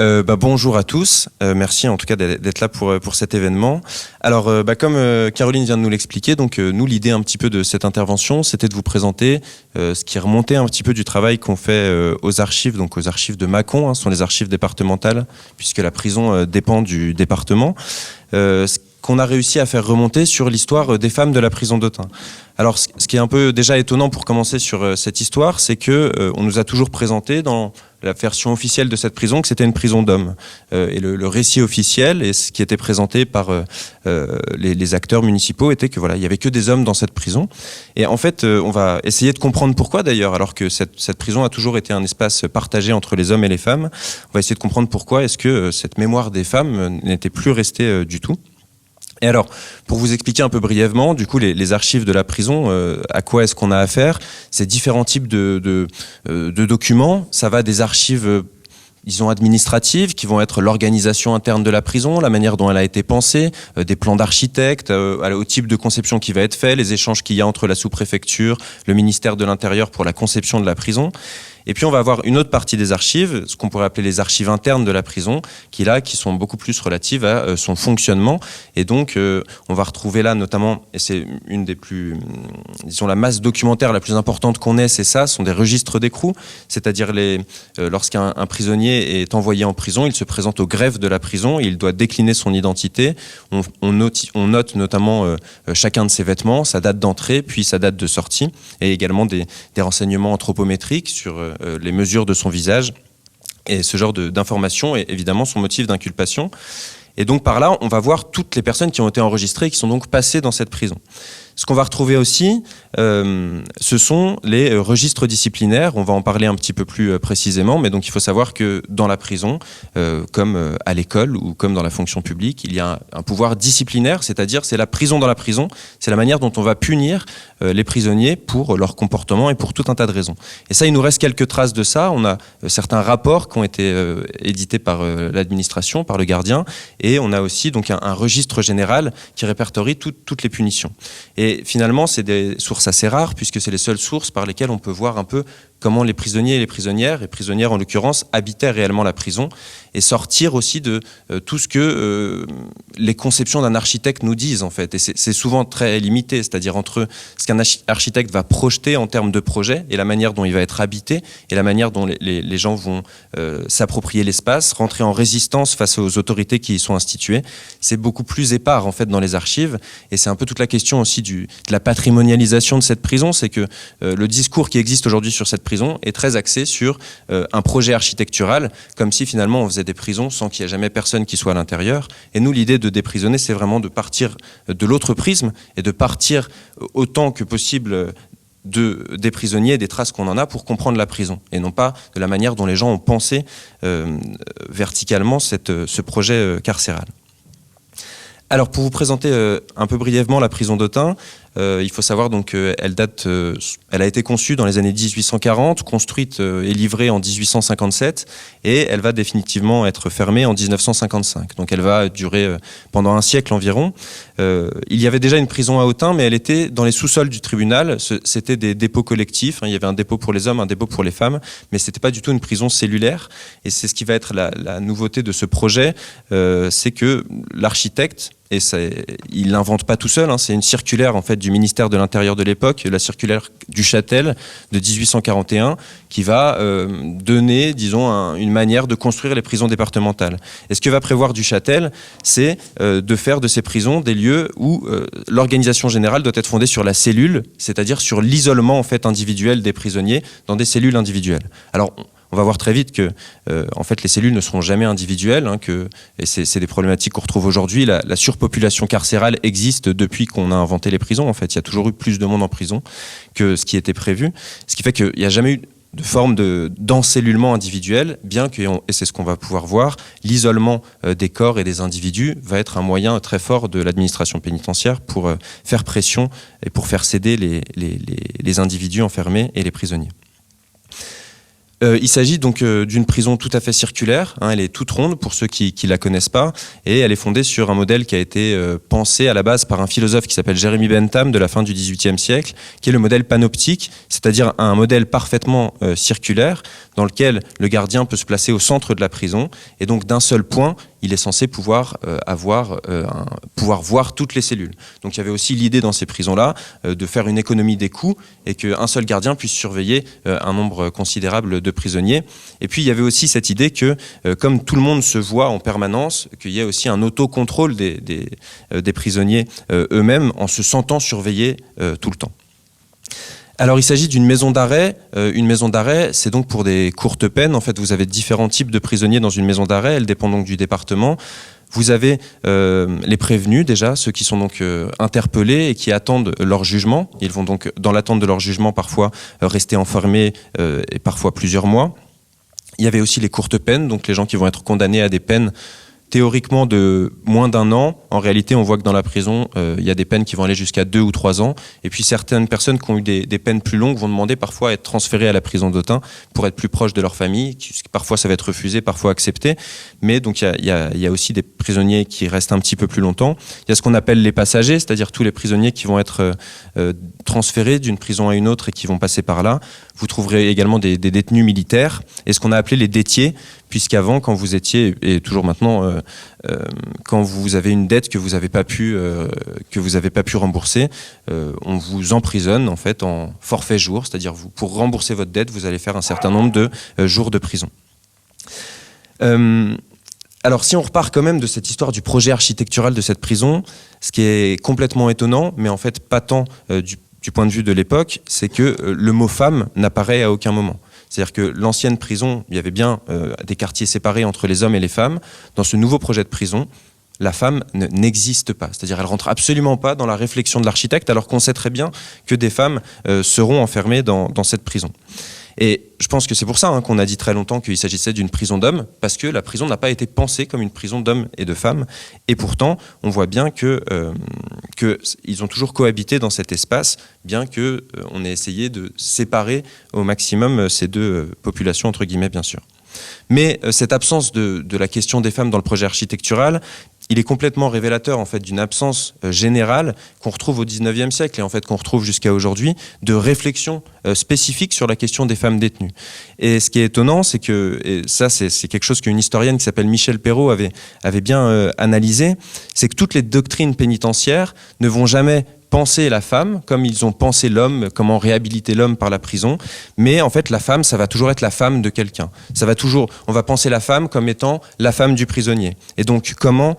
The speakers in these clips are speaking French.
Bonjour à tous, merci en tout cas d'être là pour cet événement. Alors comme Caroline vient de nous l'expliquer, donc nous l'idée un petit peu de cette intervention, c'était de vous présenter ce qui remontait un petit peu du travail qu'on fait aux archives, donc aux archives de Mâcon, ce sont les archives départementales, puisque la prison dépend du département, ce qu'on a réussi à faire remonter sur l'histoire des femmes de la prison d'Autun. Alors ce qui est un peu déjà étonnant pour commencer sur cette histoire, c'est que on nous a toujours présenté dans la version officielle de cette prison que c'était une prison d'hommes. Et le récit officiel et ce qui était présenté par les acteurs municipaux était que voilà, il y avait que des hommes dans cette prison. Et en fait, on va essayer de comprendre pourquoi d'ailleurs, alors que cette prison a toujours été un espace partagé entre les hommes et les femmes. On va essayer de comprendre pourquoi est-ce que cette mémoire des femmes n'était plus restée du tout. Et alors, pour vous expliquer un peu brièvement, du coup, les archives de la prison, à quoi est-ce qu'on a affaire? C'est différents types de documents. Ça va des archives, disons, administratives, qui vont être l'organisation interne de la prison, la manière dont elle a été pensée, des plans d'architectes, au type de conception qui va être fait, les échanges qu'il y a entre la sous-préfecture, le ministère de l'Intérieur pour la conception de la prison. Et puis on va avoir une autre partie des archives, ce qu'on pourrait appeler les archives internes de la prison, qui sont beaucoup plus relatives à son fonctionnement. Et donc on va retrouver là notamment, et c'est une des plus, disons la masse documentaire la plus importante qu'on ait, c'est ça, ce sont des registres d'écrou, c'est-à-dire lorsqu'un prisonnier est envoyé en prison, il se présente au greffe de la prison, il doit décliner son identité. On note notamment chacun de ses vêtements, sa date d'entrée, puis sa date de sortie, et également des renseignements anthropométriques sur les mesures de son visage et ce genre d'informations et évidemment son motif d'inculpation. Et donc par là, on va voir toutes les personnes qui ont été enregistrées et qui sont donc passées dans cette prison. Ce qu'on va retrouver aussi, ce sont les registres disciplinaires. On va en parler un petit peu plus précisément, mais donc il faut savoir que dans la prison, comme à l'école ou comme dans la fonction publique, il y a un pouvoir disciplinaire, c'est-à-dire c'est la prison dans la prison, c'est la manière dont on va punir les prisonniers pour leur comportement et pour tout un tas de raisons. Et ça, il nous reste quelques traces de ça. On a certains rapports qui ont été édités par l'administration, par le gardien, et on a aussi donc un registre général qui répertorie toutes les punitions. Et finalement, c'est des sources assez rares, puisque c'est les seules sources par lesquelles on peut voir un peu comment les prisonniers et les prisonnières en l'occurrence, habitaient réellement la prison, et sortir aussi de tout ce que les conceptions d'un architecte nous disent, en fait. Et c'est souvent très limité, c'est-à-dire entre ce qu'un architecte va projeter en termes de projet, et la manière dont il va être habité, et la manière dont les gens vont s'approprier l'espace, rentrer en résistance face aux autorités qui y sont instituées. C'est beaucoup plus épars, en fait, dans les archives, et c'est un peu toute la question aussi de la patrimonialisation de cette prison, c'est que le discours qui existe aujourd'hui sur cette prison est très axé sur un projet architectural, comme si finalement on faisait des prisons sans qu'il n'y ait jamais personne qui soit à l'intérieur. Et nous, l'idée de déprisonner, c'est vraiment de partir de l'autre prisme et de partir autant que possible des prisonniers et des traces qu'on en a pour comprendre la prison, et non pas de la manière dont les gens ont pensé verticalement ce projet carcéral. Alors pour vous présenter un peu brièvement la prison d'Autun, il faut savoir donc qu'elle elle a été conçue dans les années 1840, construite et livrée en 1857, et elle va définitivement être fermée en 1955. Donc elle va durer pendant un siècle environ. Il y avait déjà une prison à Autun, mais elle était dans les sous-sols du tribunal. C'était des dépôts collectifs. Il y avait un dépôt pour les hommes, un dépôt pour les femmes, mais c'était pas du tout une prison cellulaire. Et c'est ce qui va être la nouveauté de ce projet, c'est que l'architecte, et il l'invente pas tout seul, c'est une circulaire en fait du ministère de l'Intérieur de l'époque, la circulaire du Châtel de 1841, qui va donner, disons, une manière de construire les prisons départementales. Et ce que va prévoir du Châtel, c'est de faire de ces prisons des lieux où l'organisation générale doit être fondée sur la cellule, c'est-à-dire sur l'isolement en fait individuel des prisonniers dans des cellules individuelles. Alors on va voir très vite que en fait, les cellules ne seront jamais individuelles, et c'est des problématiques qu'on retrouve aujourd'hui. La surpopulation carcérale existe depuis qu'on a inventé les prisons. En fait, il y a toujours eu plus de monde en prison que ce qui était prévu, ce qui fait qu'il n'y a jamais eu de forme d'encellulement individuel, bien que, et c'est ce qu'on va pouvoir voir, l'isolement des corps et des individus va être un moyen très fort de l'administration pénitentiaire pour faire pression et pour faire céder les individus enfermés et les prisonniers. Il s'agit donc d'une prison tout à fait circulaire, hein, elle est toute ronde pour ceux qui la connaissent pas, et elle est fondée sur un modèle qui a été pensé à la base par un philosophe qui s'appelle Jeremy Bentham de la fin du XVIIIe siècle, qui est le modèle panoptique, c'est-à-dire un modèle parfaitement circulaire dans lequel le gardien peut se placer au centre de la prison, et donc d'un seul point, il est censé pouvoir pouvoir voir toutes les cellules. Donc il y avait aussi l'idée dans ces prisons-là de faire une économie des coûts et qu'un seul gardien puisse surveiller un nombre considérable de prisonniers. Et puis il y avait aussi cette idée que comme tout le monde se voit en permanence, qu'il y ait aussi un autocontrôle des prisonniers eux-mêmes en se sentant surveillés tout le temps. Alors, il s'agit d'une maison d'arrêt. Une maison d'arrêt, c'est donc pour des courtes peines. En fait, vous avez différents types de prisonniers dans une maison d'arrêt. Elle dépend donc du département. Vous avez les prévenus déjà, ceux qui sont donc interpellés et qui attendent leur jugement. Ils vont donc, dans l'attente de leur jugement, parfois rester enfermés et parfois plusieurs mois. Il y avait aussi les courtes peines, donc les gens qui vont être condamnés à des peines théoriquement de moins d'1 an. En réalité, on voit que dans la prison, il y a des peines qui vont aller jusqu'à 2 ou 3 ans. Et puis certaines personnes qui ont eu des peines plus longues vont demander parfois à être transférées à la prison d'Autun pour être plus proches de leur famille. Parfois, ça va être refusé, parfois accepté. Mais donc, il y a aussi des prisonniers qui restent un petit peu plus longtemps. Il y a ce qu'on appelle les passagers, c'est-à-dire tous les prisonniers qui vont être transférés d'une prison à une autre et qui vont passer par là. Vous trouverez également des détenus militaires et ce qu'on a appelé les détiers, puisqu'avant, quand vous étiez, et toujours maintenant, quand vous avez une dette que vous n'avez pas pu rembourser, on vous emprisonne en fait en forfait jour, c'est-à-dire pour rembourser votre dette, vous allez faire un certain nombre de jours de prison. Alors si on repart quand même de cette histoire du projet architectural de cette prison, ce qui est complètement étonnant, mais en fait pas tant du point de vue de l'époque, c'est que le mot femme n'apparaît à aucun moment. C'est-à-dire que l'ancienne prison, il y avait bien des quartiers séparés entre les hommes et les femmes. Dans ce nouveau projet de prison, la femme n'existe pas. C'est-à-dire elle rentre absolument pas dans la réflexion de l'architecte, alors qu'on sait très bien que des femmes seront enfermées dans cette prison. Et je pense que c'est pour ça qu'on a dit très longtemps qu'il s'agissait d'une prison d'hommes, parce que la prison n'a pas été pensée comme une prison d'hommes et de femmes. Et pourtant, on voit bien qu'ils ont toujours cohabité dans cet espace, bien qu'on ait essayé de séparer au maximum ces deux populations, entre guillemets, bien sûr. Mais cette absence de la question des femmes dans le projet architectural, il est complètement révélateur en fait d'une absence générale qu'on retrouve au XIXe siècle et en fait qu'on retrouve jusqu'à aujourd'hui de réflexion spécifique sur la question des femmes détenues. Et ce qui est étonnant, c'est que, et ça c'est quelque chose qu'une historienne qui s'appelle Michèle Perrault avait bien analysé, c'est que toutes les doctrines pénitentiaires ne vont jamais penser la femme comme ils ont pensé l'homme, comment réhabiliter l'homme par la prison, mais en fait la femme, ça va toujours être la femme de quelqu'un. On va penser la femme comme étant la femme du prisonnier. Et donc comment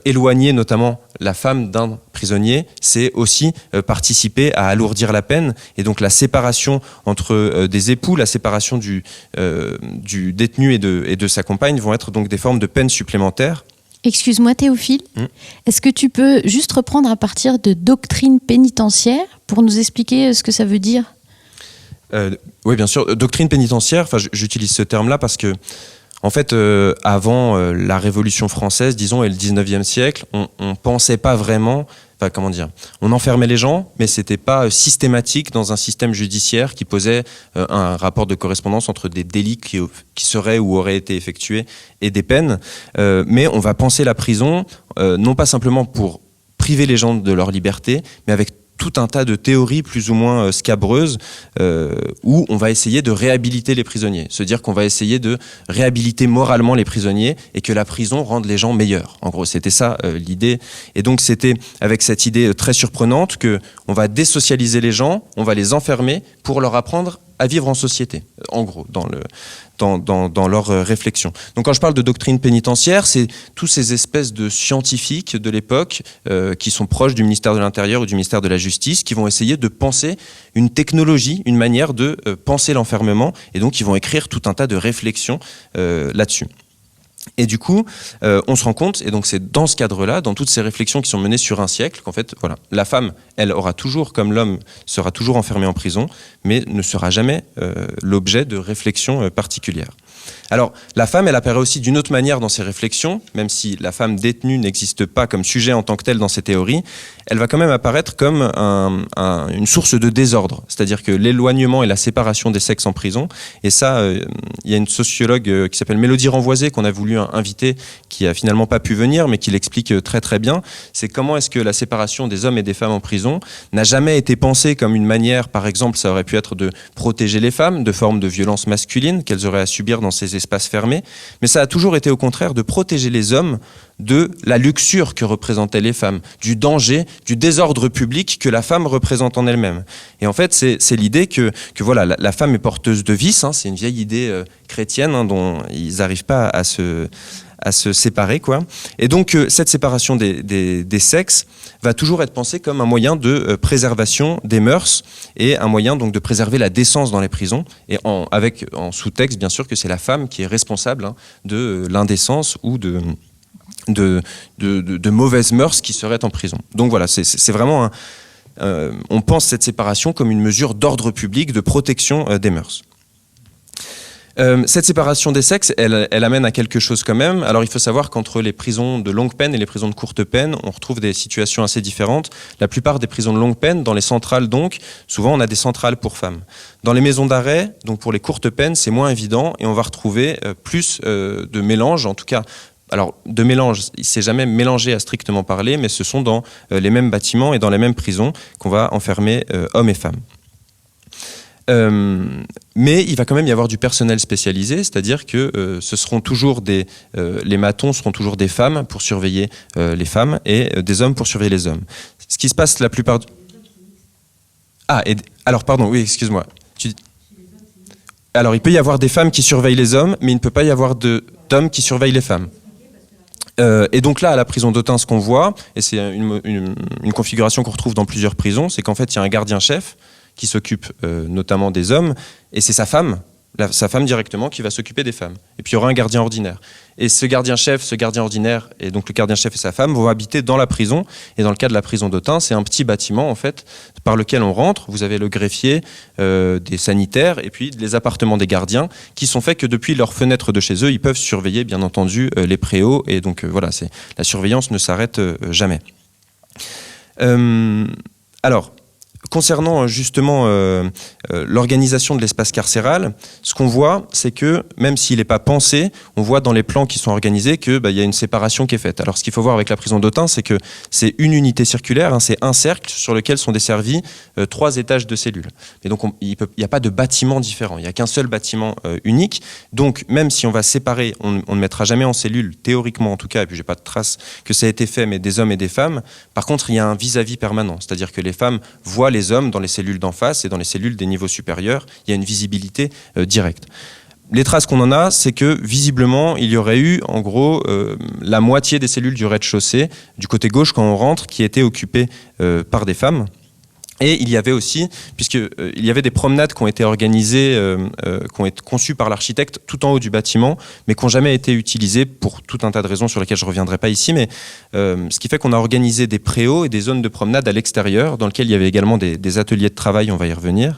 éloigner notamment la femme d'un prisonnier, c'est aussi participer à alourdir la peine. Et donc la séparation entre des époux, la séparation du détenu et de sa compagne vont être donc des formes de peine supplémentaires. Excuse-moi Théophile, est-ce que tu peux juste reprendre à partir de doctrine pénitentiaire pour nous expliquer ce que ça veut dire ? Oui, bien sûr. Doctrine pénitentiaire, j'utilise ce terme-là parce que, en fait, avant la Révolution française, disons, et le 19e siècle, on pensait pas vraiment... Enfin, comment dire, on enfermait les gens, mais c'était pas systématique dans un système judiciaire qui posait un rapport de correspondance entre des délits qui seraient ou auraient été effectués et des peines. Mais on va penser la prison, non pas simplement pour priver les gens de leur liberté, mais avec tout un tas de théories plus ou moins scabreuses où on va essayer de réhabiliter les prisonniers. Se dire qu'on va essayer de réhabiliter moralement les prisonniers et que la prison rende les gens meilleurs. En gros, c'était ça l'idée. Et donc, c'était avec cette idée très surprenante qu'on va désocialiser les gens, on va les enfermer pour leur apprendre à vivre en société, en gros, dans leur réflexion. Donc quand je parle de doctrine pénitentiaire, c'est tous ces espèces de scientifiques de l'époque qui sont proches du ministère de l'Intérieur ou du ministère de la Justice, qui vont essayer de penser une technologie, une manière de penser l'enfermement, et donc ils vont écrire tout un tas de réflexions là-dessus. Et du coup, on se rend compte, et donc c'est dans ce cadre-là, dans toutes ces réflexions qui sont menées sur un siècle, qu'en fait, voilà, la femme, elle aura toujours, comme l'homme, sera toujours enfermée en prison, mais ne sera jamais l'objet de réflexions particulières. Alors, la femme, elle apparaît aussi d'une autre manière dans ses réflexions, même si la femme détenue n'existe pas comme sujet en tant que tel dans ces théories, elle va quand même apparaître comme une source de désordre, c'est-à-dire que l'éloignement et la séparation des sexes en prison, et ça, il y a une sociologue qui s'appelle Mélodie Renvoisé, qu'on a voulu inviter, qui a finalement pas pu venir, mais qui l'explique très très bien, c'est comment est-ce que la séparation des hommes et des femmes en prison n'a jamais été pensée comme une manière, par exemple, ça aurait pu être de protéger les femmes de formes de violence masculine qu'elles auraient à subir dans ces espaces fermés, mais ça a toujours été au contraire de protéger les hommes de la luxure que représentaient les femmes, du danger, du désordre public que la femme représente en elle-même. Et en fait, c'est l'idée que voilà, la femme est porteuse de vices, hein, c'est une vieille idée chrétienne hein, dont ils n'arrivent pas à se séparer, quoi. Et donc, cette séparation des sexes va toujours être pensée comme un moyen de préservation des mœurs et un moyen donc de préserver la décence dans les prisons, et avec en sous-texte, bien sûr, que c'est la femme qui est responsable hein, de l'indécence ou de mauvaises mœurs qui seraient en prison. Donc voilà, c'est vraiment on pense cette séparation comme une mesure d'ordre public, de protection des mœurs. Cette séparation des sexes, elle amène à quelque chose quand même. Alors il faut savoir qu'entre les prisons de longue peine et les prisons de courte peine, on retrouve des situations assez différentes. La plupart des prisons de longue peine, dans les centrales donc, souvent on a des centrales pour femmes. Dans les maisons d'arrêt, donc pour les courtes peines, c'est moins évident et on va retrouver plus de mélange, en tout cas. Alors, de mélange, c'est jamais mélangé à strictement parler, mais ce sont dans les mêmes bâtiments et dans les mêmes prisons qu'on va enfermer hommes et femmes. Mais il va quand même y avoir du personnel spécialisé, c'est-à-dire que ce seront toujours les matons seront toujours des femmes pour surveiller les femmes et des hommes pour surveiller les hommes. Ce qui se passe la plupart alors pardon, oui, excuse-moi. Alors il peut y avoir des femmes qui surveillent les hommes, mais il ne peut pas y avoir d'hommes qui surveillent les femmes. Et donc là, à la prison d'Autun, ce qu'on voit, et c'est une configuration qu'on retrouve dans plusieurs prisons, c'est qu'en fait, il y a un gardien-chef qui s'occupe notamment des hommes, et c'est sa femme directement qui va s'occuper des femmes. Et puis il y aura un gardien ordinaire. Et ce gardien-chef, ce gardien ordinaire, et donc le gardien-chef et sa femme vont habiter dans la prison. Et dans le cas de la prison d'Autun, c'est un petit bâtiment en fait par lequel on rentre. Vous avez le greffier, des sanitaires, et puis les appartements des gardiens, qui sont faits que depuis leur fenêtre de chez eux, ils peuvent surveiller bien entendu les préaux. Et donc voilà, la surveillance ne s'arrête jamais. Alors. Concernant justement l'organisation de l'espace carcéral, ce qu'on voit, c'est que même s'il n'est pas pensé, on voit dans les plans qui sont organisés qu'il y a une séparation qui est faite. Alors ce qu'il faut voir avec la prison d'Autun, c'est que c'est une unité circulaire, hein, c'est un cercle sur lequel sont desservis 3 étages de cellules. Et donc il n'y a pas de bâtiment différent, il n'y a qu'un seul bâtiment unique. Donc même si on va séparer, on ne mettra jamais en cellule, théoriquement en tout cas, et puis j'ai pas de trace que ça a été fait, mais des hommes et des femmes. Par contre, il y a un vis-à-vis permanent, c'est-à-dire que les femmes voient les hommes dans les cellules d'en face et dans les cellules des niveaux supérieurs. Il y a une visibilité directe. Les traces qu'on en a, c'est que visiblement, il y aurait eu en gros la moitié des cellules du rez-de-chaussée, du côté gauche quand on rentre, qui étaient occupées par des femmes. Et il y avait aussi, il y avait des promenades qui ont été organisées, qui ont été conçues par l'architecte tout en haut du bâtiment, mais qui n'ont jamais été utilisées pour tout un tas de raisons sur lesquelles je ne reviendrai pas ici. Mais ce qui fait qu'on a organisé des préaux et des zones de promenade à l'extérieur, dans lesquelles il y avait également des ateliers de travail, on va y revenir.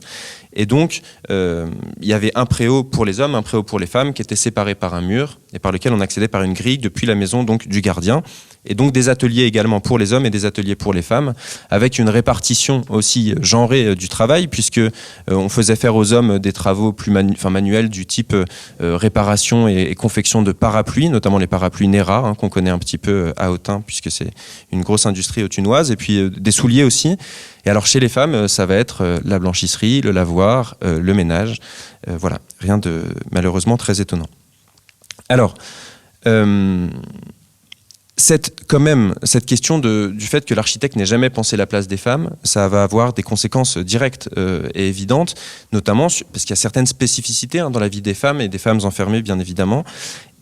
Et donc, il y avait un préau pour les hommes, un préau pour les femmes, qui étaient séparés par un mur et par lequel on accédait par une grille depuis la maison donc, du gardien. Et donc des ateliers également pour les hommes et des ateliers pour les femmes, avec une répartition aussi genrée du travail, puisque on faisait faire aux hommes des travaux plus manuels du type réparation et confection de parapluies, notamment les parapluies Nera, hein, qu'on connaît un petit peu à Autun, puisque c'est une grosse industrie autunoise, et puis des souliers aussi. Et alors chez les femmes, ça va être la blanchisserie, le lavoir, le ménage. Voilà, rien de malheureusement très étonnant. Alors, cette question du fait que l'architecte n'ait jamais pensé la place des femmes, ça va avoir des conséquences directes et évidentes, notamment parce qu'il y a certaines spécificités dans la vie des femmes et des femmes enfermées, bien évidemment.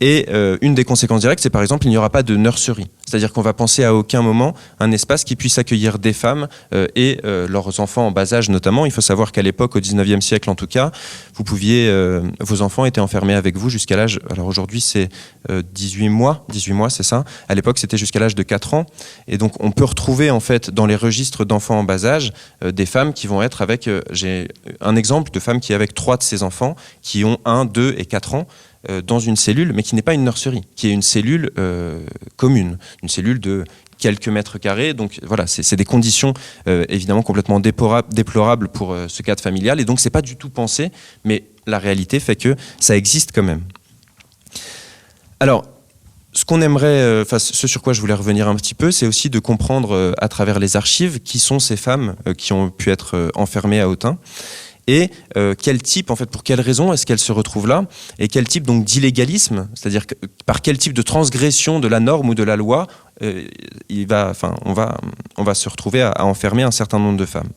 Et une des conséquences directes, c'est par exemple, il n'y aura pas de nurserie. C'est-à-dire qu'on va penser à aucun moment un espace qui puisse accueillir des femmes et leurs enfants en bas âge notamment. Il faut savoir qu'à l'époque, au 19e siècle en tout cas, vos enfants étaient enfermés avec vous jusqu'à l'âge, alors aujourd'hui c'est 18 mois c'est ça. À l'époque, c'était jusqu'à l'âge de 4 ans. Et donc, on peut retrouver en fait dans les registres d'enfants en bas âge des femmes qui vont être avec, j'ai un exemple de femmes qui avec 3 de ses enfants, qui ont 1, 2 et 4 ans. dans une cellule, mais qui n'est pas une nurserie, qui est une cellule commune, une cellule de quelques mètres carrés. Donc voilà, c'est des conditions évidemment complètement déplorables pour ce cadre familial, et donc c'est pas du tout pensé, mais la réalité fait que ça existe quand même. Alors, ce qu'on aimerait, ce sur quoi je voulais revenir un petit peu, c'est aussi de comprendre à travers les archives qui sont ces femmes qui ont pu être enfermées à Autun. Et quel type, en fait, pour quelles raisons est-ce qu'elles se retrouvent là, et quel type donc d'illégalisme, c'est-à-dire par quel type de transgression de la norme ou de la loi on va se retrouver à enfermer un certain nombre de femmes.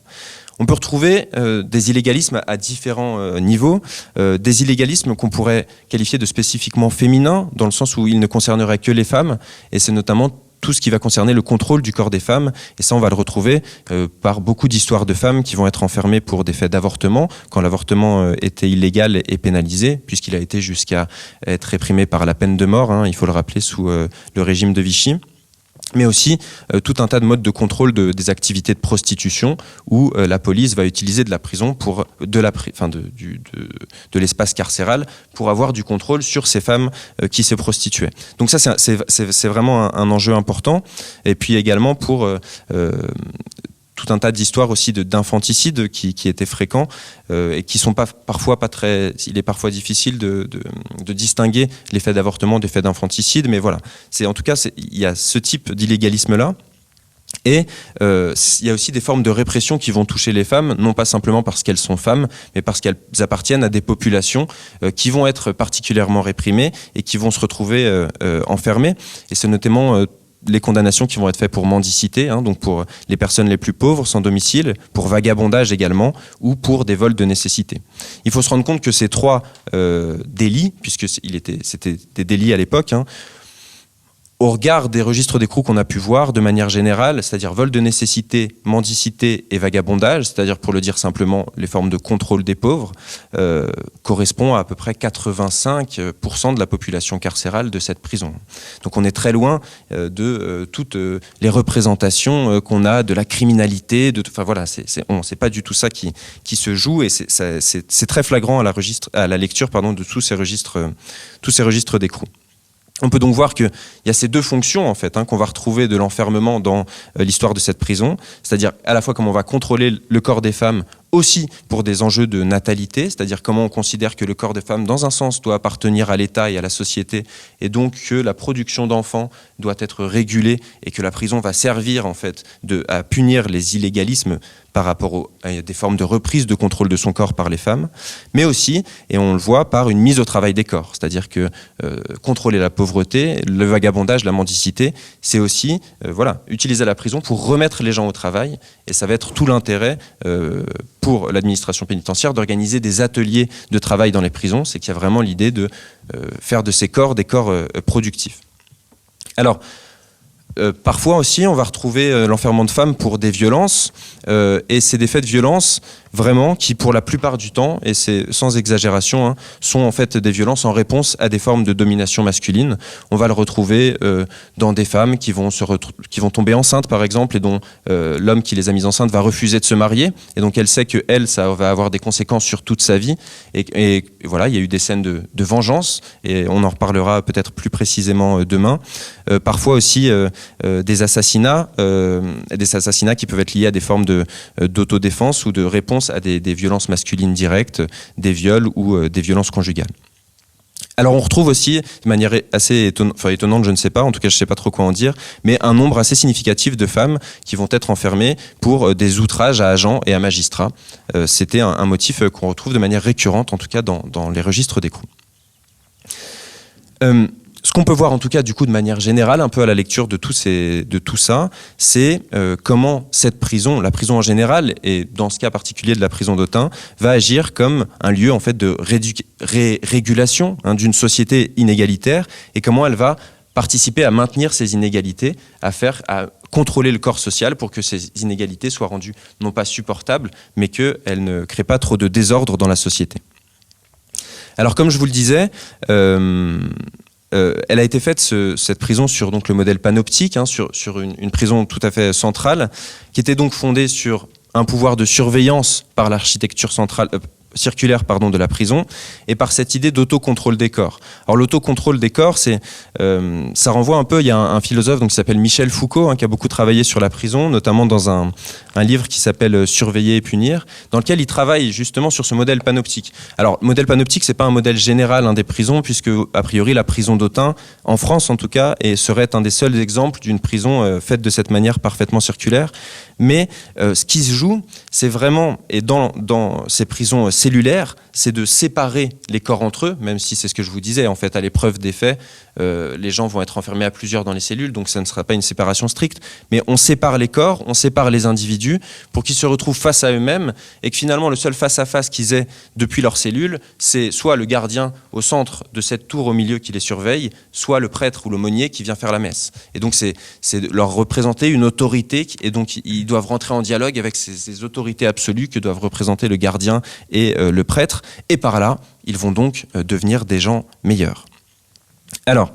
On peut retrouver des illégalismes à différents niveaux, des illégalismes qu'on pourrait qualifier de spécifiquement féminins, dans le sens où ils ne concerneraient que les femmes, et c'est notamment tout ce qui va concerner le contrôle du corps des femmes. Et ça, on va le retrouver par beaucoup d'histoires de femmes qui vont être enfermées pour des faits d'avortement, quand l'avortement était illégal et pénalisé, puisqu'il a été jusqu'à être réprimé par la peine de mort, il faut le rappeler, sous le régime de Vichy. Mais aussi tout un tas de modes de contrôle des activités de prostitution, où la police va utiliser de la prison de l'espace carcéral pour avoir du contrôle sur ces femmes qui se prostituaient. Donc ça, c'est vraiment un enjeu important. Et puis également pour tout un tas d'histoires aussi d'infanticide qui étaient fréquents et qui sont parfois pas très. Il est parfois difficile de distinguer les faits d'avortement des faits d'infanticide, mais voilà. En tout cas, il y a ce type d'illégalisme-là. Et il y a aussi des formes de répression qui vont toucher les femmes, non pas simplement parce qu'elles sont femmes, mais parce qu'elles appartiennent à des populations qui vont être particulièrement réprimées et qui vont se retrouver enfermées. Et c'est notamment les condamnations qui vont être faites pour mendicité, donc pour les personnes les plus pauvres sans domicile, pour vagabondage également, ou pour des vols de nécessité. Il faut se rendre compte que ces trois délits, puisque c'était des délits à l'époque, au regard des registres d'écrou qu'on a pu voir de manière générale, c'est-à-dire vol de nécessité, mendicité et vagabondage, c'est-à-dire pour le dire simplement les formes de contrôle des pauvres, correspond à peu près 85% de la population carcérale de cette prison. Donc on est très loin de toutes les représentations qu'on a de la criminalité, c'est pas du tout ça qui se joue, et c'est très flagrant à la lecture de tous ces registres d'écrou. On peut donc voir qu'il y a ces deux fonctions en fait, qu'on va retrouver de l'enfermement dans l'histoire de cette prison, c'est-à-dire à la fois comment on va contrôler le corps des femmes, aussi pour des enjeux de natalité, c'est-à-dire comment on considère que le corps des femmes, dans un sens, doit appartenir à l'État et à la société, et donc que la production d'enfants doit être régulée et que la prison va servir en fait à punir les illégalismes par rapport à des formes de reprise de contrôle de son corps par les femmes, mais aussi, et on le voit, par une mise au travail des corps, c'est-à-dire que contrôler la pauvreté, le vagabondage, la mendicité, c'est aussi utiliser la prison pour remettre les gens au travail, et ça va être tout l'intérêt pour l'administration pénitentiaire d'organiser des ateliers de travail dans les prisons, c'est qu'il y a vraiment l'idée de faire de ces corps des corps productifs. Alors, parfois aussi, on va retrouver l'enfermement de femmes pour des violences, et c'est des faits de violence vraiment qui, pour la plupart du temps, et c'est sans exagération, sont en fait des violences en réponse à des formes de domination masculine. On va le retrouver dans des femmes qui vont tomber enceintes, par exemple, et dont l'homme qui les a mises enceintes va refuser de se marier, et donc elle sait que ça va avoir des conséquences sur toute sa vie, et voilà, il y a eu des scènes de vengeance, et on en reparlera peut-être plus précisément demain. Parfois aussi des assassinats qui peuvent être liés à des formes d'autodéfense ou de réponse à des violences masculines directes, des viols ou des violences conjugales. Alors on retrouve aussi, de manière assez étonnante, je ne sais pas, en tout cas je ne sais pas trop quoi en dire, mais un nombre assez significatif de femmes qui vont être enfermées pour des outrages à agents et à magistrats. C'était un motif qu'on retrouve de manière récurrente, en tout cas dans les registres d'écrou. Ce qu'on peut voir en tout cas du coup de manière générale, un peu à la lecture de tout ça, c'est comment cette prison, la prison en général, et dans ce cas particulier de la prison d'Autun, va agir comme un lieu en fait de régulation d'une société inégalitaire, et comment elle va participer à maintenir ces inégalités, à contrôler le corps social pour que ces inégalités soient rendues non pas supportables, mais qu'elles ne créent pas trop de désordre dans la société. Alors comme je vous le disais, elle a été faite, cette prison, sur donc, le modèle panoptique, sur une prison tout à fait centrale, qui était donc fondée sur un pouvoir de surveillance par l'architecture centrale, circulaire de la prison et par cette idée d'autocontrôle des corps. Alors l'autocontrôle des corps, ça renvoie un peu, il y a un philosophe qui s'appelle Michel Foucault, qui a beaucoup travaillé sur la prison, notamment dans un livre qui s'appelle Surveiller et punir, dans lequel il travaille justement sur ce modèle panoptique. Alors, modèle panoptique, c'est pas un modèle général des prisons, puisque a priori la prison d'Autun, en France en tout cas, serait un des seuls exemples d'une prison faite de cette manière parfaitement circulaire. Mais ce qui se joue, c'est vraiment, et dans ces prisons cellulaires, c'est de séparer les corps entre eux, même si c'est ce que je vous disais, en fait, à l'épreuve des faits, les gens vont être enfermés à plusieurs dans les cellules, donc ça ne sera pas une séparation stricte, mais on sépare les corps, on sépare les individus pour qu'ils se retrouvent face à eux-mêmes et que finalement le seul face-à-face qu'ils aient depuis leur cellule, c'est soit le gardien au centre de cette tour au milieu qui les surveille, soit le prêtre ou l'aumônier qui vient faire la messe. Et donc c'est leur représenter une autorité, et donc ils doivent rentrer en dialogue avec ces autorités absolues que doivent représenter le gardien et le prêtre, et par là, ils vont donc devenir des gens meilleurs. Alors,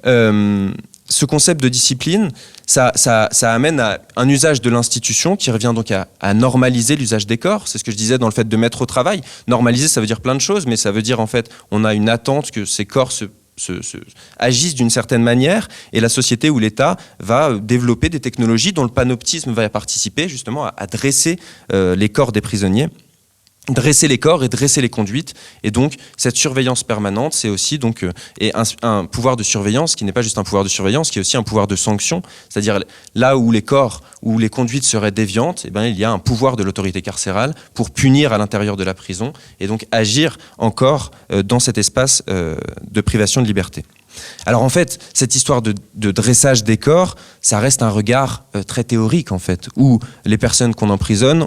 ce concept de discipline, ça amène à un usage de l'institution qui revient donc à normaliser l'usage des corps. C'est ce que je disais dans le fait de mettre au travail. Normaliser, ça veut dire plein de choses, mais ça veut dire en fait, on a une attente que ces corps agissent d'une certaine manière, et la société ou l'État va développer des technologies dont le panoptisme va participer justement à dresser les corps des prisonniers. Dresser les corps et dresser les conduites, et donc cette surveillance permanente, c'est aussi donc et un pouvoir de surveillance qui n'est pas juste un pouvoir de surveillance, qui est aussi un pouvoir de sanction, c'est-à-dire là où les corps ou les conduites seraient déviantes, il y a un pouvoir de l'autorité carcérale pour punir à l'intérieur de la prison et donc agir encore dans cet espace de privation de liberté. Alors en fait, cette histoire de dressage des corps, ça reste un regard très théorique en fait, où les personnes qu'on emprisonne,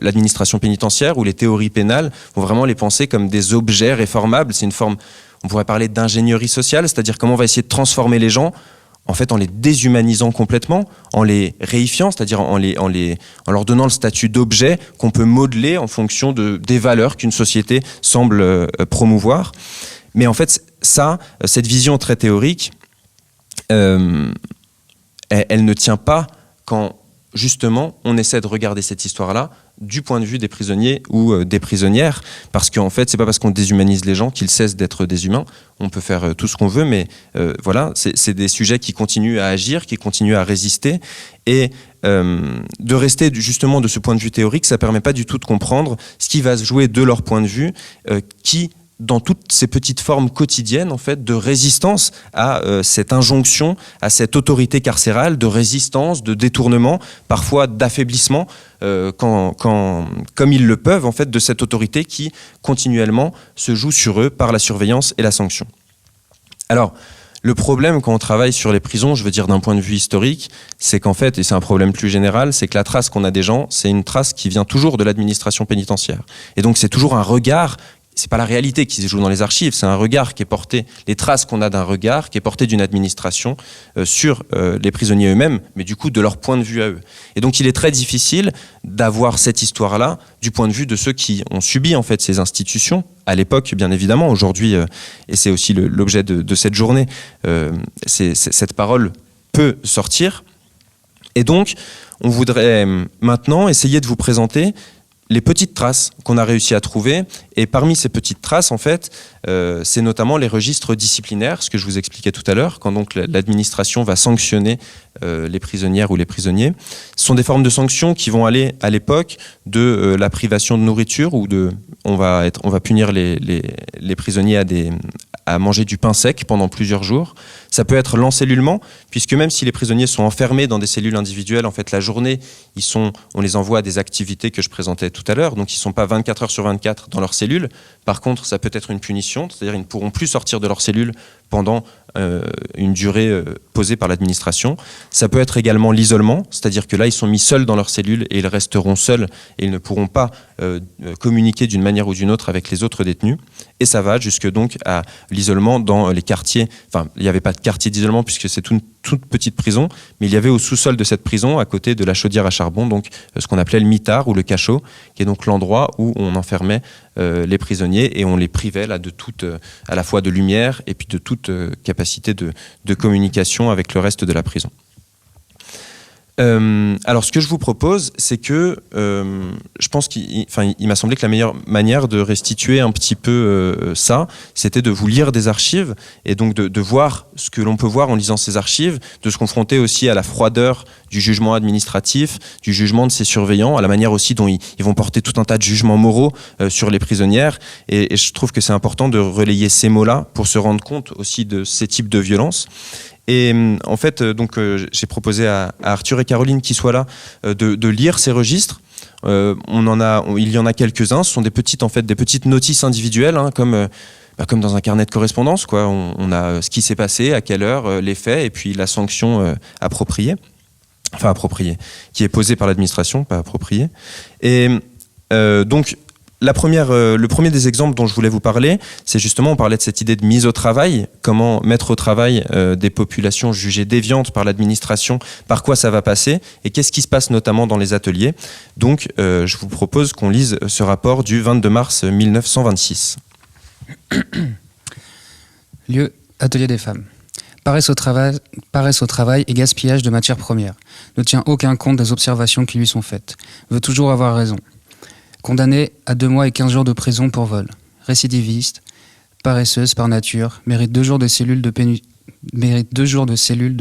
l'administration pénitentiaire ou les théories pénales vont vraiment les penser comme des objets réformables. C'est une forme, on pourrait parler d'ingénierie sociale, c'est-à-dire comment on va essayer de transformer les gens, en fait en les déshumanisant complètement, en les réifiant, c'est-à-dire en leur donnant le statut d'objet qu'on peut modeler en fonction des valeurs qu'une société semble promouvoir. Mais en fait, cette vision très théorique, elle ne tient pas quand, justement, on essaie de regarder cette histoire-là du point de vue des prisonniers ou des prisonnières, parce qu'en fait, c'est pas parce qu'on déshumanise les gens qu'ils cessent d'être des humains. On peut faire tout ce qu'on veut, mais voilà, c'est des sujets qui continuent à agir, qui continuent à résister, et de rester justement de ce point de vue théorique, ça permet pas du tout de comprendre ce qui va se jouer de leur point de vue, dans toutes ces petites formes quotidiennes en fait de résistance à cette injonction, à cette autorité carcérale, de résistance, de détournement, parfois d'affaiblissement, comme ils le peuvent en fait de cette autorité qui continuellement se joue sur eux par la surveillance et la sanction. Alors, le problème quand on travaille sur les prisons, je veux dire d'un point de vue historique, c'est qu'en fait, et c'est un problème plus général, c'est que la trace qu'on a des gens, c'est une trace qui vient toujours de l'administration pénitentiaire. Et donc c'est toujours un regard. C'est pas la réalité qui se joue dans les archives, c'est un regard qui est porté, les traces qu'on a d'un regard qui est porté d'une administration sur les prisonniers eux-mêmes, mais du coup de leur point de vue à eux. Et donc il est très difficile d'avoir cette histoire-là du point de vue de ceux qui ont subi en fait ces institutions à l'époque, bien évidemment. Aujourd'hui, et c'est aussi l'objet de cette journée, cette parole peut sortir. Et donc, on voudrait maintenant essayer de vous présenter les petites traces qu'on a réussi à trouver. Et parmi ces petites traces, en fait, c'est notamment les registres disciplinaires, ce que je vous expliquais tout à l'heure, quand donc l'administration va sanctionner les prisonnières ou les prisonniers. Ce sont des formes de sanctions qui vont aller à l'époque de la privation de nourriture, ou on va punir les prisonniers à manger du pain sec pendant plusieurs jours. Ça peut être l'encellulement, puisque même si les prisonniers sont enfermés dans des cellules individuelles, en fait, la journée, on les envoie à des activités que je présentais tout à l'heure, donc ils ne sont pas 24 heures sur 24 dans leur cellule. Par contre, ça peut être une punition, c'est-à-dire ils ne pourront plus sortir de leur cellule pendant une durée posée par l'administration. Ça peut être également l'isolement, c'est-à-dire que là, ils sont mis seuls dans leur cellule et ils resteront seuls et ils ne pourront pas communiquer d'une manière ou d'une autre avec les autres détenus. Et ça va jusque donc à l'isolement dans les quartiers. Enfin, il n'y avait pas de quartier d'isolement puisque c'est une toute petite prison, mais il y avait au sous-sol de cette prison, à côté de la chaudière à charbon, donc ce qu'on appelait le mitard ou le cachot, qui est donc l'endroit où on enfermait les prisonniers et on les privait là de toute, à la fois de lumière et puis de toute capacité de communication avec le reste de la prison. Alors, ce que je vous propose, c'est que je pense qu'il m'a semblé que la meilleure manière de restituer un petit peu ça, c'était de vous lire des archives et donc de voir ce que l'on peut voir en lisant ces archives, de se confronter aussi à la froideur du jugement administratif, du jugement de ces surveillants, à la manière aussi dont ils vont porter tout un tas de jugements moraux sur les prisonnières. Et je trouve que c'est important de relayer ces mots-là pour se rendre compte aussi de ces types de violences. Et en fait, j'ai proposé à Arthur et Caroline qui soient là de lire ces registres. Il y en a quelques-uns. Ce sont des petites notices individuelles, hein, comme dans un carnet de correspondance, quoi. On a ce qui s'est passé, à quelle heure, les faits, et puis la sanction appropriée. Enfin appropriée, qui est posée par l'administration, pas appropriée. Et donc le premier des exemples dont je voulais vous parler, c'est justement, on parlait de cette idée de mise au travail, comment mettre au travail des populations jugées déviantes par l'administration, par quoi ça va passer, et qu'est-ce qui se passe notamment dans les ateliers. Donc, je vous propose qu'on lise ce rapport du 22 mars 1926. Lieu, atelier des femmes. Paresse au travail et gaspillage de matières premières. Ne tient aucun compte des observations qui lui sont faites. Veut toujours avoir raison. Condamnée à 2 mois et 15 jours de prison pour vol. Récidiviste, paresseuse par nature, mérite 2 jours de cellules de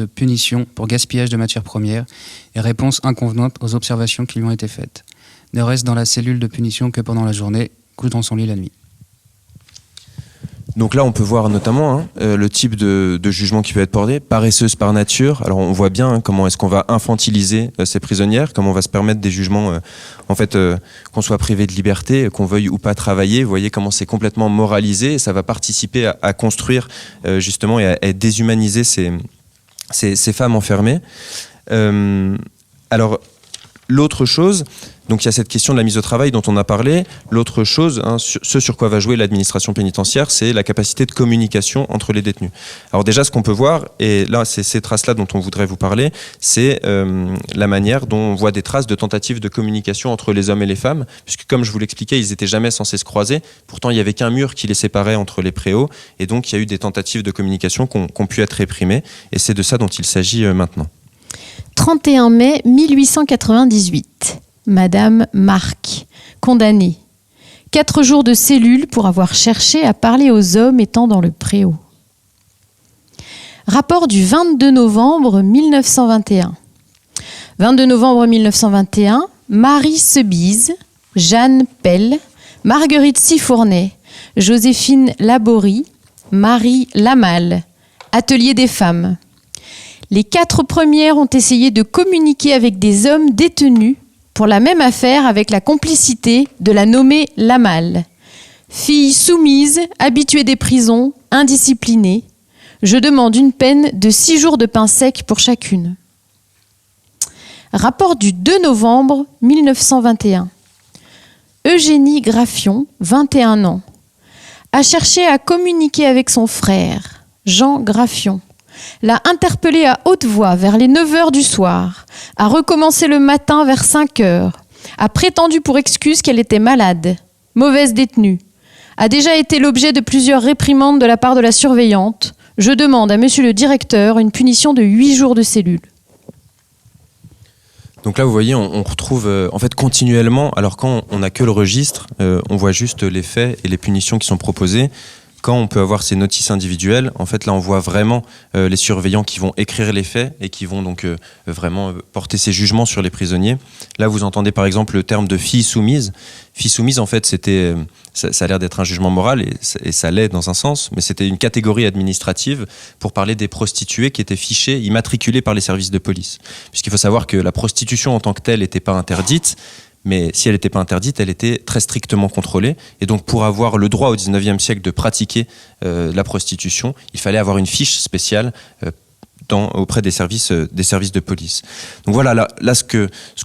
punition pour gaspillage de matières premières et réponse inconvenante aux observations qui lui ont été faites. Ne reste dans la cellule de punition que pendant la journée, couche dans son lit la nuit. Donc là, on peut voir notamment le type de jugement qui peut être porté, paresseuse par nature. Alors on voit bien comment est-ce qu'on va infantiliser ces prisonnières, comment on va se permettre des jugements, qu'on soit privé de liberté, qu'on veuille ou pas travailler. Vous voyez comment c'est complètement moralisé et ça va participer à construire justement et à déshumaniser ces femmes enfermées. Alors l'autre chose, donc il y a cette question de la mise au travail dont on a parlé. L'autre chose, ce sur quoi va jouer l'administration pénitentiaire, c'est la capacité de communication entre les détenus. Alors déjà, ce qu'on peut voir, et là c'est ces traces-là dont on voudrait vous parler, c'est la manière dont on voit des traces de tentatives de communication entre les hommes et les femmes, puisque comme je vous l'expliquais, ils n'étaient jamais censés se croiser. Pourtant, il n'y avait qu'un mur qui les séparait entre les préaux, et donc il y a eu des tentatives de communication qui ont pu être réprimées, et c'est de ça dont il s'agit maintenant. 31 mai 1898. Madame Marc, condamnée. 4 jours de cellule pour avoir cherché à parler aux hommes étant dans le préau. Rapport du 22 novembre 1921. 22 novembre 1921, Marie Sebise, Jeanne Pell, Marguerite Sifournay, Joséphine Laborie, Marie Lamal. Atelier des femmes. Les 4 premières ont essayé de communiquer avec des hommes détenus pour la même affaire avec la complicité de la nommée Lamal. Fille soumise, habituée des prisons, indisciplinée. Je demande une peine de 6 jours de pain sec pour chacune. Rapport du 2 novembre 1921. Eugénie Graffion, 21 ans, a cherché à communiquer avec son frère, Jean Graffion. L'a interpellé à haute voix vers les 9h du soir, a recommencé le matin vers 5h, a prétendu pour excuse qu'elle était malade, mauvaise détenue, a déjà été l'objet de plusieurs réprimandes de la part de la surveillante. Je demande à monsieur le directeur une punition de 8 jours de cellule. Donc là, vous voyez, on retrouve en fait continuellement, alors quand on n'a que le registre, on voit juste les faits et les punitions qui sont proposées. Quand on peut avoir ces notices individuelles, en fait là on voit vraiment les surveillants qui vont écrire les faits et qui vont donc vraiment porter ces jugements sur les prisonniers. Là vous entendez par exemple le terme de fille soumise. Fille soumise en fait ça a l'air d'être un jugement moral et ça l'est dans un sens, mais c'était une catégorie administrative pour parler des prostituées qui étaient fichées, immatriculées par les services de police. Puisqu'il faut savoir que la prostitution en tant que telle n'était pas interdite, mais si elle n'était pas interdite, elle était très strictement contrôlée. Et donc, pour avoir le droit au 19e siècle de pratiquer la prostitution, il fallait avoir une fiche spéciale auprès des services de police. Donc voilà, là ce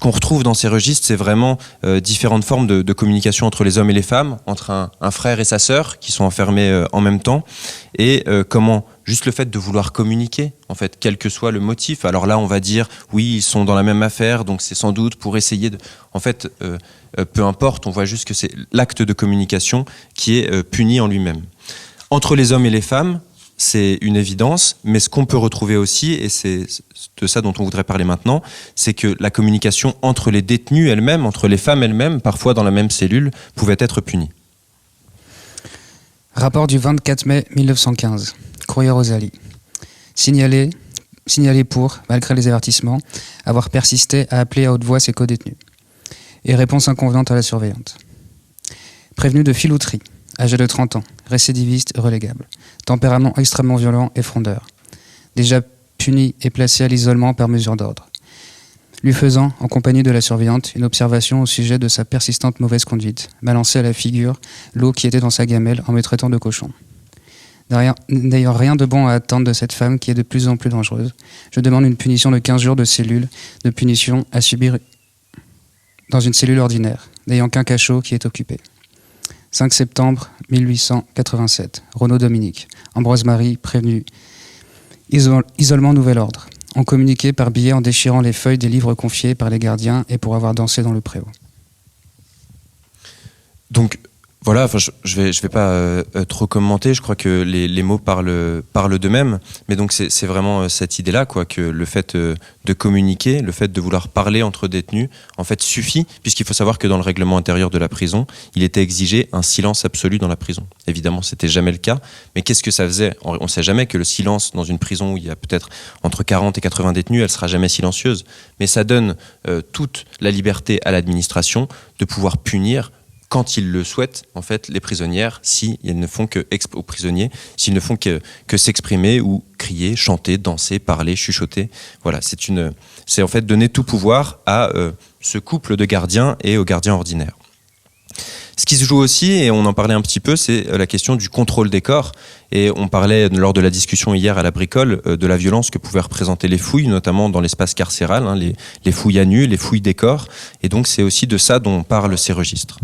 qu'on retrouve dans ces registres, c'est vraiment différentes formes de communication entre les hommes et les femmes, entre un frère et sa sœur qui sont enfermés en même temps, et comment juste le fait de vouloir communiquer, en fait, quel que soit le motif. Alors là, on va dire, oui, ils sont dans la même affaire, donc c'est sans doute pour essayer de... En fait, peu importe, on voit juste que c'est l'acte de communication qui est puni en lui-même. Entre les hommes et les femmes, c'est une évidence, mais ce qu'on peut retrouver aussi, et c'est de ça dont on voudrait parler maintenant, c'est que la communication entre les détenues elles-mêmes, entre les femmes elles-mêmes, parfois dans la même cellule, pouvait être punie. Rapport du 24 mai 1915. Courrier Rosalie. Signalé pour, malgré les avertissements, avoir persisté à appeler à haute voix ses codétenus. Et réponse inconvenante à la surveillante. Prévenu de filouterie, âgé de 30 ans, récidiviste relégable, tempérament extrêmement violent et frondeur. Déjà puni et placé à l'isolement par mesure d'ordre. Lui faisant, en compagnie de la surveillante, une observation au sujet de sa persistante mauvaise conduite, balancé à la figure l'eau qui était dans sa gamelle en me traitant de cochon. D'ailleurs, rien de bon à attendre de cette femme qui est de plus en plus dangereuse. Je demande une punition de 15 jours de cellule, de punition à subir dans une cellule ordinaire, n'ayant qu'un cachot qui est occupé. 5 septembre 1887. Renaud Dominique. Ambroise Marie, prévenu. Isolement nouvel ordre. On communiquait par billet en déchirant les feuilles des livres confiés par les gardiens et pour avoir dansé dans le préau. Donc voilà, je vais pas trop commenter. Je crois que les mots parlent d'eux-mêmes. Mais donc c'est vraiment cette idée-là, quoi, que le fait de communiquer, le fait de vouloir parler entre détenus, en fait suffit, puisqu'il faut savoir que dans le règlement intérieur de la prison, il était exigé un silence absolu dans la prison. Évidemment, c'était jamais le cas. Mais qu'est-ce que ça faisait ? On sait jamais que le silence dans une prison où il y a peut-être entre 40 et 80 détenus, elle sera jamais silencieuse. Mais ça donne toute la liberté à l'administration de pouvoir punir, quand ils le souhaitent, en fait, les prisonnières, si ils ne font aux prisonniers, s'ils ne font que s'exprimer ou crier, chanter, danser, parler, chuchoter. Voilà, c'est en fait donner tout pouvoir à ce couple de gardiens et aux gardiens ordinaires. Ce qui se joue aussi, et on en parlait un petit peu, c'est la question du contrôle des corps. Et on parlait lors de la discussion hier à la bricole de la violence que pouvaient représenter les fouilles, notamment dans l'espace carcéral, hein, les fouilles à nu, les fouilles des corps. Et donc c'est aussi de ça dont parlent ces registres.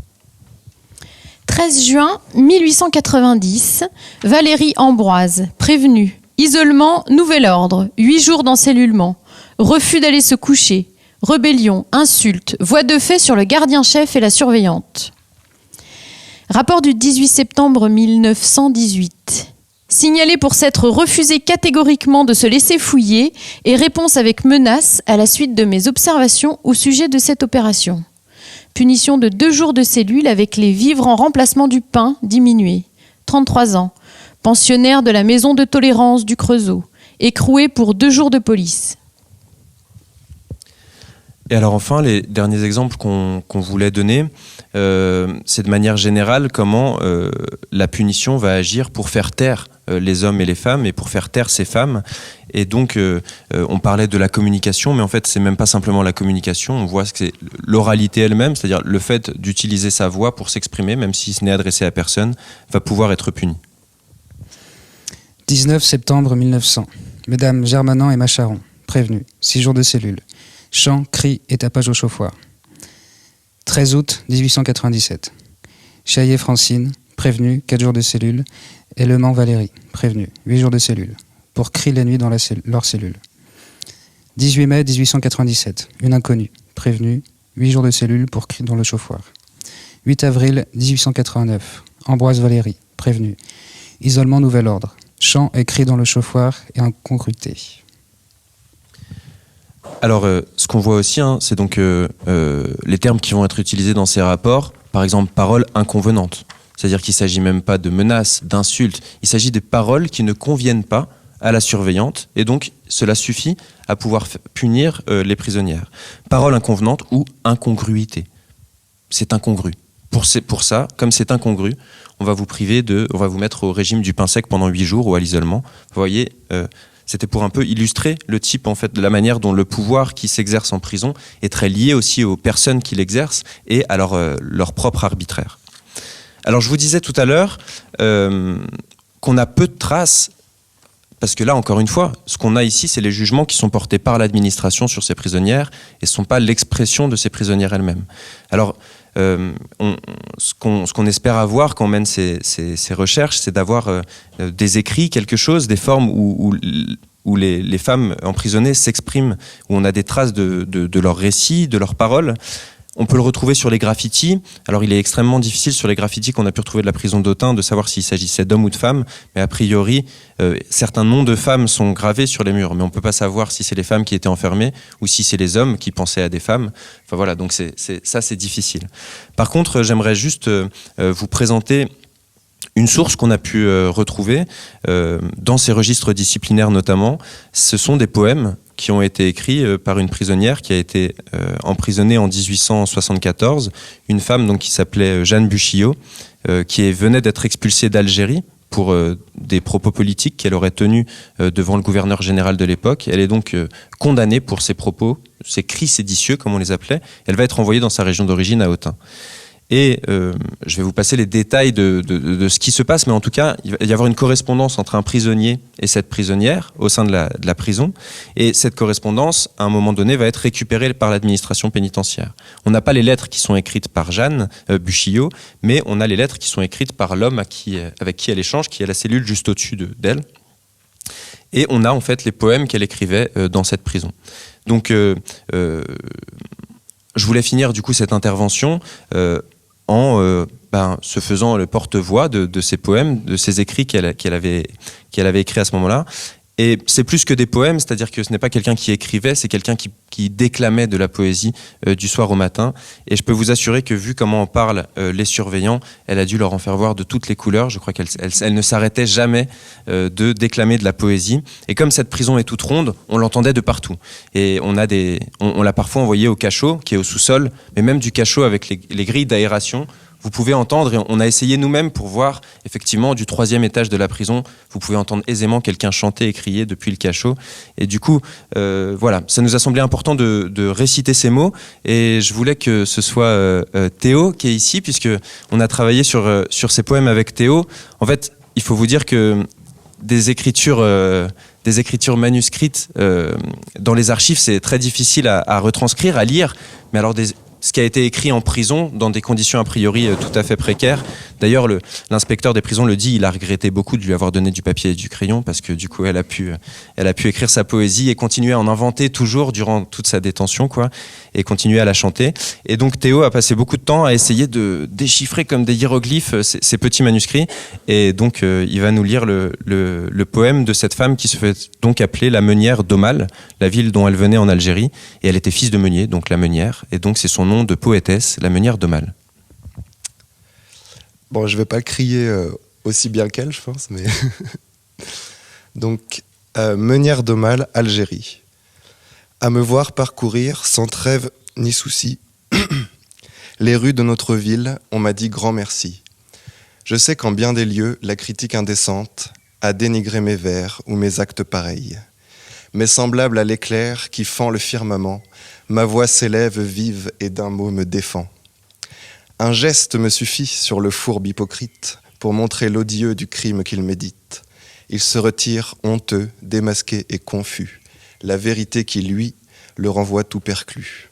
13 juin 1890, Valérie Ambroise, prévenue. Isolement, nouvel ordre, 8 jours d'encellulement. Refus d'aller se coucher. Rébellion, insulte, voix de fait sur le gardien-chef et la surveillante. Rapport du 18 septembre 1918. Signalé pour s'être refusé catégoriquement de se laisser fouiller et réponse avec menace à la suite de mes observations au sujet de cette opération. Punition de 2 jours de cellule avec les vivres en remplacement du pain diminué. 33 ans. Pensionnaire de la maison de tolérance du Creusot. Écroué pour 2 jours de police. Et alors enfin, les derniers exemples qu'on voulait donner, c'est de manière générale comment la punition va agir pour faire taire les hommes et les femmes et pour faire taire ces femmes. Et donc, on parlait de la communication, mais en fait, c'est même pas simplement la communication. On voit que c'est l'oralité elle-même, c'est-à-dire le fait d'utiliser sa voix pour s'exprimer, même si ce n'est adressé à personne, va pouvoir être puni. 19 septembre 1900. Mesdames Germanin et Macharon, prévenus. 6 jours de cellule. Chants, cris et tapage au chauffoir. 13 août 1897. Chaillet Francine, prévenue, 4 jours de cellule. Élément Valérie, prévenue, 8 jours de cellule. Pour cris la nuit dans leur cellule. 18 mai 1897. Une inconnue, prévenue, 8 jours de cellule pour cris dans le chauffoir. 8 avril 1889. Ambroise Valérie, prévenue. Isolement nouvel ordre. Chants et cris dans le chauffoir et incongruité. Alors, ce qu'on voit aussi, hein, c'est donc les termes qui vont être utilisés dans ces rapports. Par exemple, paroles inconvenantes. C'est-à-dire qu'il ne s'agit même pas de menaces, d'insultes. Il s'agit des paroles qui ne conviennent pas à la surveillante. Et donc, cela suffit à pouvoir punir les prisonnières. Paroles inconvenantes ou incongruité. C'est incongru. Pour ça, comme c'est incongru, on va vous mettre au régime du pain sec pendant 8 jours ou à l'isolement. Vous voyez, c'était pour un peu illustrer le type, en fait, de la manière dont le pouvoir qui s'exerce en prison est très lié aussi aux personnes qui l'exercent et à leur propre arbitraire. Alors, je vous disais tout à l'heure qu'on a peu de traces, parce que là, encore une fois, ce qu'on a ici, c'est les jugements qui sont portés par l'administration sur ces prisonnières et ce ne sont pas l'expression de ces prisonnières elles-mêmes. Alors, ce qu'on espère avoir quand on mène ces recherches, c'est d'avoir des écrits, quelque chose, des formes où les femmes emprisonnées s'expriment, où on a des traces de leurs récits, de leurs paroles. On peut le retrouver sur les graffitis. Alors il est extrêmement difficile sur les graffitis qu'on a pu retrouver de la prison d'Autun de savoir s'il s'agissait d'hommes ou de femmes, mais a priori certains noms de femmes sont gravés sur les murs, mais on ne peut pas savoir si c'est les femmes qui étaient enfermées ou si c'est les hommes qui pensaient à des femmes. Enfin voilà, donc c'est difficile. Par contre, j'aimerais juste vous présenter une source qu'on a pu retrouver dans ces registres disciplinaires notamment. Ce sont des poèmes qui ont été écrits par une prisonnière qui a été emprisonnée en 1874, une femme donc, qui s'appelait Jeanne Buchillot, qui venait d'être expulsée d'Algérie pour des propos politiques qu'elle aurait tenus devant le gouverneur général de l'époque. Elle est donc condamnée pour ses propos, ses cris séditieux comme on les appelait. Elle va être envoyée dans sa région d'origine à Autun. Et je vais vous passer les détails de ce qui se passe, mais en tout cas, il va y avoir une correspondance entre un prisonnier et cette prisonnière au sein de la prison. Et cette correspondance, à un moment donné, va être récupérée par l'administration pénitentiaire. On n'a pas les lettres qui sont écrites par Jeanne Buchillot, mais on a les lettres qui sont écrites par l'homme avec qui elle échange, qui est la cellule juste au-dessus d'elle. Et on a en fait les poèmes qu'elle écrivait dans cette prison. Donc, je voulais finir du coup cette intervention en se faisant le porte-voix de ces poèmes, de ces écrits qu'elle avait écrits à ce moment-là. Et c'est plus que des poèmes, c'est-à-dire que ce n'est pas quelqu'un qui écrivait, c'est quelqu'un qui déclamait de la poésie du soir au matin. Et je peux vous assurer que vu comment en parlent les surveillants, elle a dû leur en faire voir de toutes les couleurs. Je crois qu'elle ne s'arrêtait jamais de déclamer de la poésie. Et comme cette prison est toute ronde, on l'entendait de partout. Et on l'a parfois envoyée au cachot, qui est au sous-sol, mais même du cachot avec les grilles d'aération, vous pouvez entendre, et on a essayé nous-mêmes pour voir, effectivement, du 3e étage de la prison, vous pouvez entendre aisément quelqu'un chanter et crier depuis le cachot. Et du coup, voilà, ça nous a semblé important de réciter ces mots. Et je voulais que ce soit Théo qui est ici, puisque on a travaillé sur ces poèmes avec Théo. En fait, il faut vous dire que des écritures manuscrites dans les archives, c'est très difficile à retranscrire, à lire. Mais alors ce qui a été écrit en prison dans des conditions a priori tout à fait précaires. D'ailleurs, l'inspecteur des prisons le dit, il a regretté beaucoup de lui avoir donné du papier et du crayon parce que du coup, elle a pu écrire sa poésie et continuer à en inventer toujours durant toute sa détention, quoi, et continuer à la chanter. Et donc, Théo a passé beaucoup de temps à essayer de déchiffrer comme des hiéroglyphes ces petits manuscrits. Et donc, il va nous lire le poème de cette femme qui se fait donc appeler la meunière d'Aumale, la ville dont elle venait en Algérie. Et elle était fils de meunier, donc la meunière. Et donc, c'est son nom de poétesse, la meunière d'Aumale. Bon, je vais pas crier aussi bien qu'elle, je pense, mais... Donc, meunière d'Aumale, Algérie. À me voir parcourir sans trêve ni souci les rues de notre ville, on m'a dit grand merci. Je sais qu'en bien des lieux, la critique indécente a dénigré mes vers ou mes actes pareils. Mais semblable à l'éclair qui fend le firmament, ma voix s'élève vive et d'un mot me défend. Un geste me suffit sur le fourbe hypocrite pour montrer l'odieux du crime qu'il médite. Il se retire honteux, démasqué et confus, la vérité qui, lui, le renvoie tout perclus.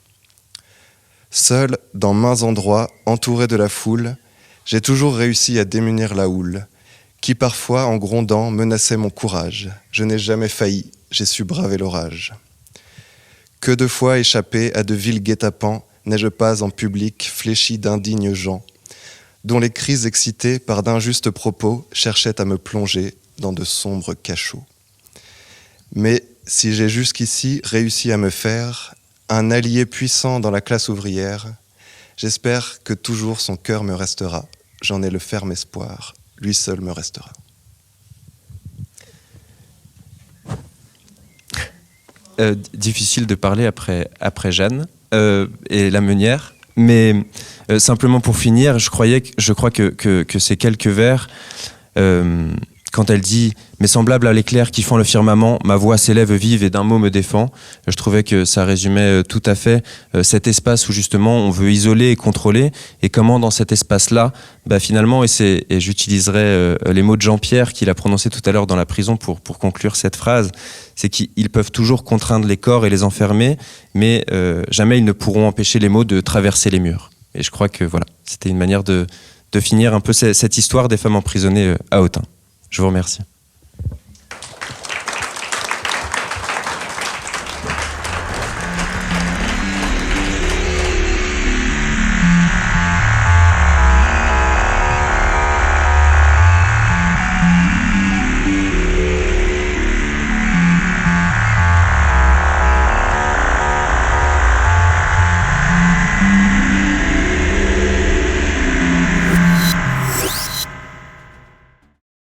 Seul, dans maints endroits, entouré de la foule, j'ai toujours réussi à démunir la houle, qui parfois, en grondant, menaçait mon courage. Je n'ai jamais failli, j'ai su braver l'orage. Que de fois échappé à de vils guet-apens, n'ai-je pas en public fléchi d'indignes gens, dont les cris excités par d'injustes propos cherchaient à me plonger dans de sombres cachots. Mais si j'ai jusqu'ici réussi à me faire un allié puissant dans la classe ouvrière, j'espère que toujours son cœur me restera. J'en ai le ferme espoir, lui seul me restera. Difficile de parler après Jeanne et la meunière, mais simplement pour finir, je crois que ces quelques vers, quand elle dit « Mais semblable à l'éclair qui fend le firmament, ma voix s'élève vive et d'un mot me défend », je trouvais que ça résumait tout à fait cet espace où justement on veut isoler et contrôler, et comment dans cet espace-là, finalement, et j'utiliserai les mots de Jean-Pierre qu'il a prononcés tout à l'heure dans la prison pour conclure cette phrase, c'est qu'ils peuvent toujours contraindre les corps et les enfermer, mais jamais ils ne pourront empêcher les mots de traverser les murs. Et je crois que voilà, c'était une manière de finir un peu cette histoire des femmes emprisonnées à Autun. Je vous remercie.